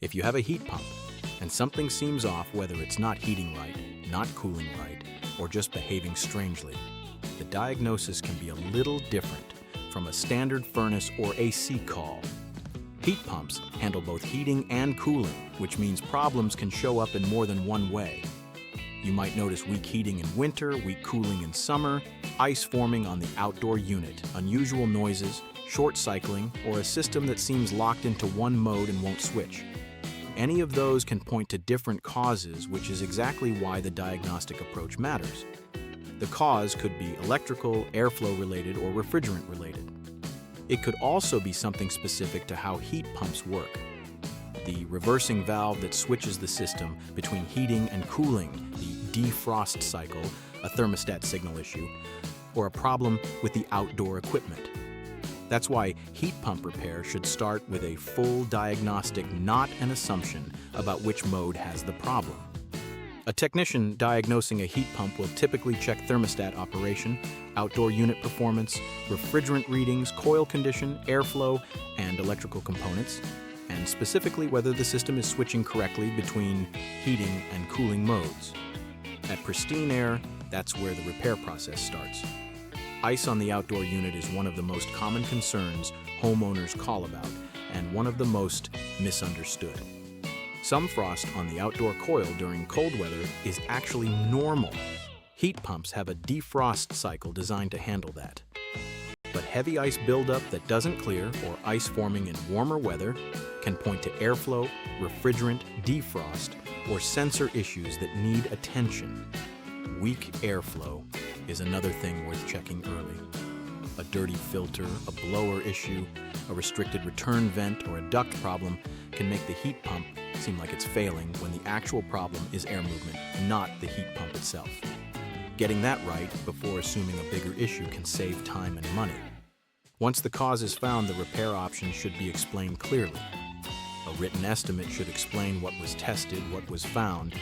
If you have a heat pump and something seems off, whether it's not heating right, not cooling right, or just behaving strangely, the diagnosis can be a little different from a standard furnace or AC call. Heat pumps handle both heating and cooling, which means problems can show up in more than one way. You might notice weak heating in winter, weak cooling in summer, ice forming on the outdoor unit, unusual noises, short cycling, or a system that seems locked into one mode and won't switch. Any of those can point to different causes, which is exactly why the diagnostic approach matters. The cause could be electrical, airflow related, or refrigerant related. It could also be something specific to how heat pumps work. The reversing valve that switches the system between heating and cooling, the defrost cycle, a thermostat signal issue, or a problem with the outdoor equipment. That's why heat pump repair should start with a full diagnostic, not an assumption about which mode has the problem. A technician diagnosing a heat pump will typically check thermostat operation, outdoor unit performance, refrigerant readings, coil condition, airflow, and electrical components, and specifically whether the system is switching correctly between heating and cooling modes. At Pristine Air, that's where the repair process starts. Ice on the outdoor unit is one of the most common concerns homeowners call about, and one of the most misunderstood. Some frost on the outdoor coil during cold weather is actually normal. Heat pumps have a defrost cycle designed to handle that. But heavy ice buildup that doesn't clear, or ice forming in warmer weather, can point to airflow, refrigerant, defrost, or sensor issues that need attention. Weak airflow is another thing worth checking early. A dirty filter, a blower issue, a restricted return vent, or a duct problem can make the heat pump seem like it's failing when the actual problem is air movement, not the heat pump itself. Getting that right before assuming a bigger issue can save time and money. Once the cause is found, the repair options should be explained clearly. A written estimate should explain what was tested, what was found,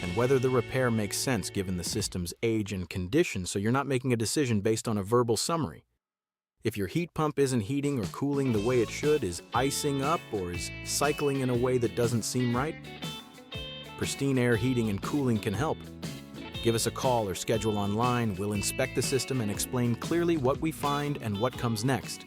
and whether the repair makes sense given the system's age and condition, so you're not making a decision based on a verbal summary. If your heat pump isn't heating or cooling the way it should, is icing up, or is cycling in a way that doesn't seem right, Pristine Air Heating and Cooling can help. Give us a call or schedule online. We'll inspect the system and explain clearly what we find and what comes next.